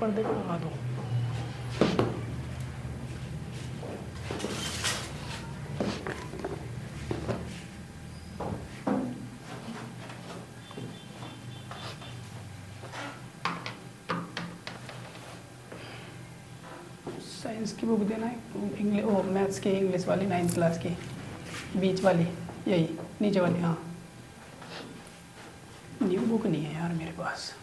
पर्दे को लगा दो। साइंस की बुक देना है, इंग्लिश ओ मैथ्स की, इंग्लिश वाली 9th क्लास की, बीच वाली, यही नीचे वाली। हाँ, न्यू बुक नहीं है यार मेरे पास।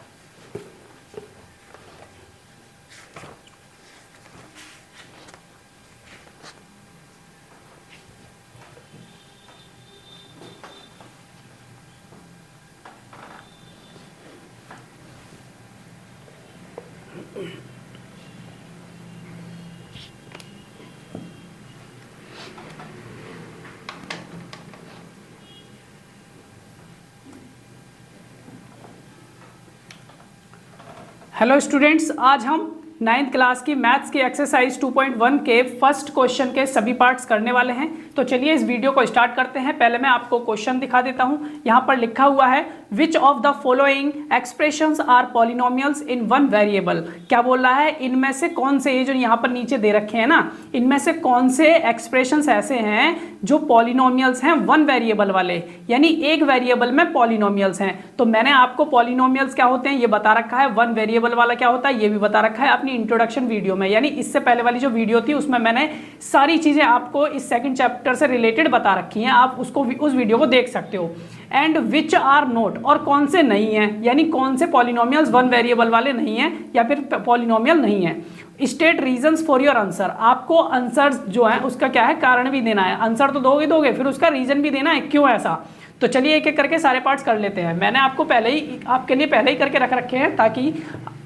हेलो स्टूडेंट्स, आज हम 9th क्लास की मैथ्स की एक्सरसाइज 2.1 के फर्स्ट क्वेश्चन के सभी पार्ट्स करने वाले हैं। तो चलिए इस वीडियो को स्टार्ट करते हैं। पहले मैं आपको क्वेश्चन दिखा देता हूं। यहाँ पर लिखा हुआ है which of the following expressions are polynomials in one variable. क्या बोल रहा है, इनमें से कौन से, ये जो यहाँ पर नीचे दे रखे हैं ना, इनमें से कौन से एक्सप्रेशंस ऐसे हैं जो पॉलिनोमियल्स हैं वन वेरिएबल वाले, यानी एक वेरिएबल में पॉलिनोमियल्स हैं। तो मैंने आपको पॉलिनोमियल्स क्या होते हैं ये बता रखा है, वन वेरिएबल वाला क्या होता है ये भी बता रखा है अपनी इंट्रोडक्शन वीडियो में, यानी इससे पहले वाली जो वीडियो थी उसमें मैंने सारी चीजें आपको इस सेकंड चैप्टर से रिलेटेड बता रखी हैं, आप उसको उस वीडियो को देख सकते हो। एंड विच आर नोट, और कौन से नहीं है, यानी कौन से पॉलिनोमियल्स वन वेरिएबल वाले नहीं है या फिर पॉलिनोमियल नहीं है। State reasons for your answer, आपको आंसर जो है उसका क्या है कारण भी देना है। आंसर तो दोगे फिर उसका रीजन भी देना है क्यों ऐसा। तो चलिए एक एक करके सारे पार्ट्स कर लेते हैं। मैंने आपको पहले ही आपके लिए पहले ही करके रख रखे हैं ताकि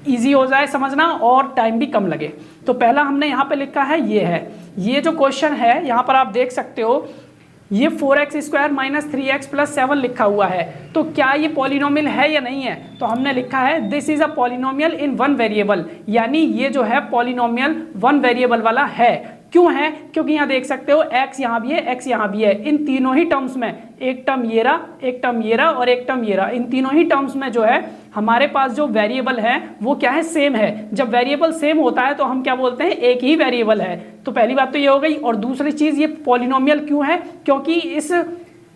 इजी हो जाए समझना और टाइम भी कम लगे। तो पहला हमने यहाँ पे लिखा है, ये जो क्वेश्चन है यहाँ पर आप देख सकते हो, ये 4x² - 3x + 7 लिखा हुआ है। तो क्या ये पॉलिनोमियल है या नहीं है, तो हमने लिखा है this is a polynomial in one variable, यानी ये जो है पॉलिनोमियल वन वेरिएबल वाला है। क्यों है, क्योंकि यहाँ देख सकते हो x यहाँ भी है, x यहाँ भी है, इन तीनों ही टर्म्स में, एक टर्म ये रहा, एक टर्म ये रहा और एक टर्म ये रहा, इन तीनों ही टर्म्स में जो है हमारे पास जो वेरिएबल है वो क्या है, सेम है। जब वेरिएबल सेम होता है तो हम क्या बोलते हैं, एक ही वेरिएबल है। तो पहली बात तो ये हो गई। और दूसरी चीज, ये पॉलिनोमियल क्यों है, क्योंकि इस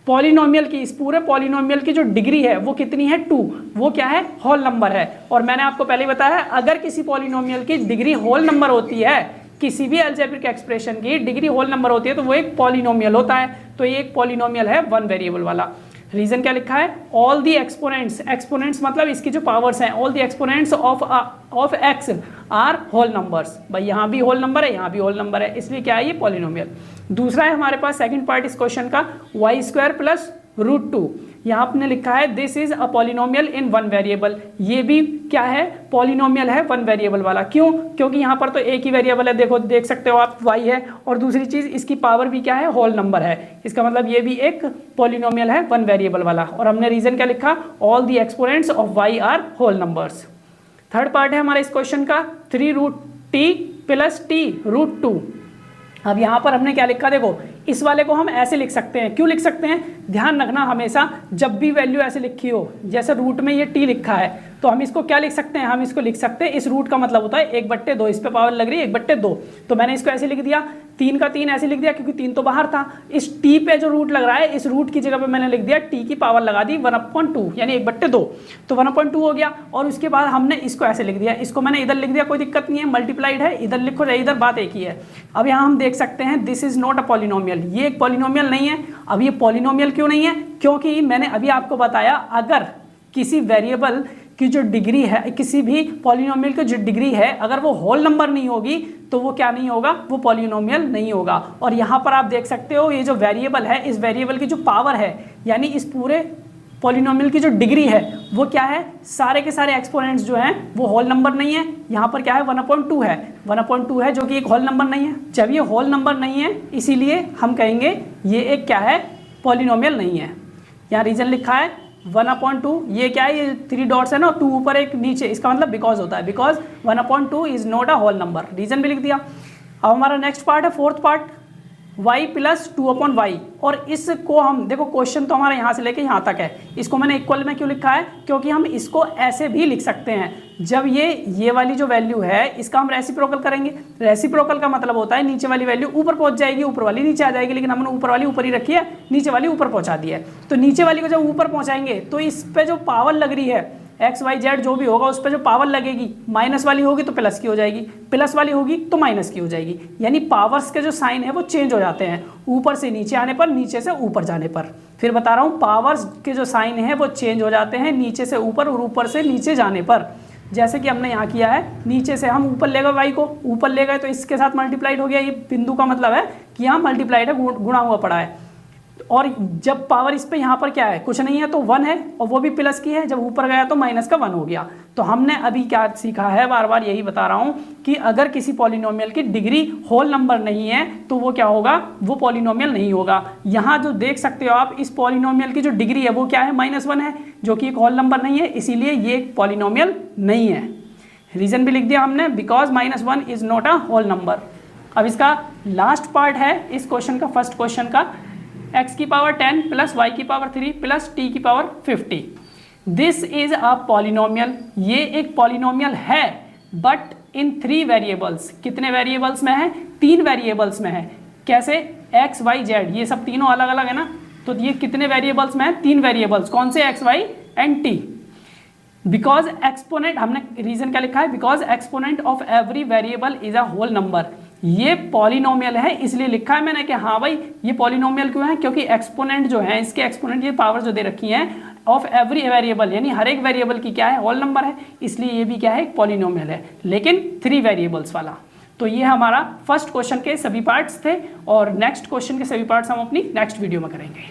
पॉलिनोमियल की, इस पूरे पॉलिनोमियल की जो डिग्री है वो कितनी है, 2, वो क्या है, होल नंबर है। और मैंने आपको पहले बताया अगर किसी पॉलिनोमियल की डिग्री होल नंबर होती है, किसी भी अलजेब्रिक एक्सप्रेशन की डिग्री होल नंबर होती है तो वो एक पॉलिनोमियल होता है। तो ये एक पॉलिनोमियल है वन वेरिएबल वाला। रीजन क्या लिखा है, ऑल दी एक्सपोनेंट्स, एक्सपोनेंट्स मतलब इसकी जो पावर्स हैं, all the exponents of x are whole numbers. भाई यहाँ भी होल नंबर है, यहाँ भी होल नंबर है, इसलिए क्या है ये पॉलिनोमियल। दूसरा है हमारे पास सेकंड पार्ट इस क्वेश्चन का, y² + √2। यहाँ आपने लिखा है this is a polynomial in one variable, ये भी क्या है, पॉलिनोमियल है वन वेरिएबल वाला। क्यों, क्योंकि यहाँ पर तो एक ही वेरिएबल है, देखो देख सकते हो आप, y है, और दूसरी चीज इसकी पावर भी क्या है, होल नंबर है। इसका मतलब ये भी एक पॉलिनोमियल है वन वेरिएबल वाला। और हमने रीजन क्या लिखा, all the exponents of y are whole numbers. Third part है हमारे इस क्वेश्चन का, 3√t + t √2। अब यहाँ पर हमने क्या लिखा, देखो इस वाले को हम ऐसे लिख सकते हैं। क्यों लिख सकते हैं, ध्यान रखना हमेशा जब भी वैल्यू ऐसे लिखी हो, जैसे रूट में ये t लिखा है तो हम इसको क्या लिख सकते हैं, हम इसको लिख सकते हैं, इस रूट का मतलब होता है 1/2, इस पे पावर लग रही है 1/2। तो मैंने इसको ऐसे लिख दिया, 3 का 3 ऐसे लिख दिया क्योंकि 3 तो बाहर था। इस t पे जो रूट लग रहा है, इस रूट की जगह पे मैंने लिख दिया t की पावर लगा दी 1/2, यानी 1/2, तो 1/2 हो गया। और उसके बाद हमने इसको ऐसे लिख दिया, इसको मैंने इधर लिख दिया, कोई दिक्कत नहीं है, मल्टीप्लाइड है, इधर लिखो चाहे इधर, बात एक ही है। अब यहाँ हम देख सकते हैं this is not a polynomial, ये एक पॉलिनोमियल नहीं है। अब ये पॉलिनोमियल क्यों नहीं है, क्योंकि मैंने अभी आपको बताया अगर किसी वेरिएबल की जो डिग्री है, किसी भी पॉलिनोमियल की जो डिग्री है, अगर वो होल नंबर नहीं होगी तो वो क्या नहीं होगा, वो पॉलिनोमियल नहीं होगा। और यहाँ पर आप देख सकते हो ये जो वेरिएबल है, इस वेरिएबल की जो पावर है, यानी इस पूरे पॉलिनोमियल की जो डिग्री है वो क्या है, सारे के सारे एक्सपोनेंट्स जो हैं वो होल नंबर नहीं है। यहाँ पर क्या है, 1/2 है, 1/2 है जो कि एक होल नंबर नहीं है। जब ये होल नंबर नहीं है इसीलिए हम कहेंगे ये एक क्या है, पॉलिनोमियल नहीं है। यहाँ रीजन लिखा है 1/2, ये क्या है, ये 3 डॉट्स है ना, 2 ऊपर एक नीचे, इसका मतलब बिकॉज होता है, because 1/2 is not a whole number, reason भी लिख दिया। अब हमारा नेक्स्ट पार्ट है fourth part, y plus 2/y, और इसको हम देखो क्वेश्चन तो हमारा यहाँ से लेके यहाँ तक है, इसको मैंने इक्वल में क्यों लिखा है, क्योंकि हम इसको ऐसे भी लिख सकते हैं। जब ये वाली जो वैल्यू है इसका हम रेसिप्रोकल करेंगे, रेसिप्रोकल का मतलब होता है नीचे वाली वैल्यू ऊपर पहुंच जाएगी, ऊपर वाली नीचे आ जाएगी, लेकिन हमने ऊपर वाली ऊपर ही रखी है, नीचे वाली ऊपर पहुंचा दी है। तो नीचे वाली को जब ऊपर पहुंचाएंगे तो इस पे जो पावर लग रही है एक्स वाई जेड जो भी होगा उस पर जो पावर लगेगी, माइनस वाली होगी तो प्लस की हो जाएगी, प्लस वाली होगी तो माइनस की हो जाएगी, यानी पावर्स के जो साइन है वो चेंज हो जाते हैं, ऊपर से नीचे आने पर, नीचे से ऊपर जाने पर। फिर बता रहा हूँ, पावर्स के जो साइन है वो चेंज हो जाते हैं नीचे से ऊपर और ऊपर से नीचे जाने पर। जैसे कि हमने यहाँ किया है, नीचे से हम ऊपर ले गए वाई को, ऊपर ले गए तो इसके साथ मल्टीप्लाइड हो गया, ये बिंदु का मतलब है कि यहाँ मल्टीप्लाइड है, गुणा हुआ पड़ा है। और जब पावर इस पे यहाँ पर क्या है, कुछ नहीं है तो 1 है, और वो भी प्लस की है, जब ऊपर गया तो माइनस का 1 हो गया। तो हमने अभी क्या सीखा है, बार बार यही बता रहा हूँ कि अगर किसी पॉलिनोमियल की डिग्री होल नंबर नहीं है तो वो क्या होगा, वो पॉलिनोमियल नहीं होगा। यहाँ जो देख सकते हो आप, इस पॉलिनोमियल की जो डिग्री है वो क्या है, -1 है, जो कि एक होल नंबर नहीं है, इसीलिए ये एक पॉलिनोमियल नहीं है। रीजन भी लिख दिया हमने, because -1 is not a whole number. अब इसका लास्ट पार्ट है इस क्वेश्चन का, फर्स्ट क्वेश्चन का, x की पावर 10 प्लस y की पावर 3 प्लस t की power 50। This is a polynomial, ये एक पॉलिनोमियल है, बट इन 3 वेरिएबल्स। कितने वेरिएबल्स में है, 3 वेरिएबल्स में है। कैसे, x y z, ये सब तीनों अलग अलग है ना, तो ये कितने वेरिएबल्स में है, 3 वेरिएबल्स। कौन से, x y and t। Because exponent, हमने रीजन क्या लिखा है, because exponent of every variable is a whole number. ये पॉलिनोमियल है इसलिए लिखा है मैंने कि हाँ भाई ये पॉलिनोमियल क्यों है, क्योंकि एक्सपोनेंट जो है, इसके एक्सपोनेंट, ये पावर जो दे रखी है ऑफ एवरी वेरिएबल, यानी हर एक वेरिएबल की क्या है, होल नंबर है, इसलिए ये भी क्या है, एक पॉलिनोमियल है, लेकिन 3 वेरिएबल्स वाला। तो ये हमारा फर्स्ट क्वेश्चन के सभी पार्ट्स थे, और नेक्स्ट क्वेश्चन के सभी पार्ट्स हम अपनी नेक्स्ट वीडियो में करेंगे।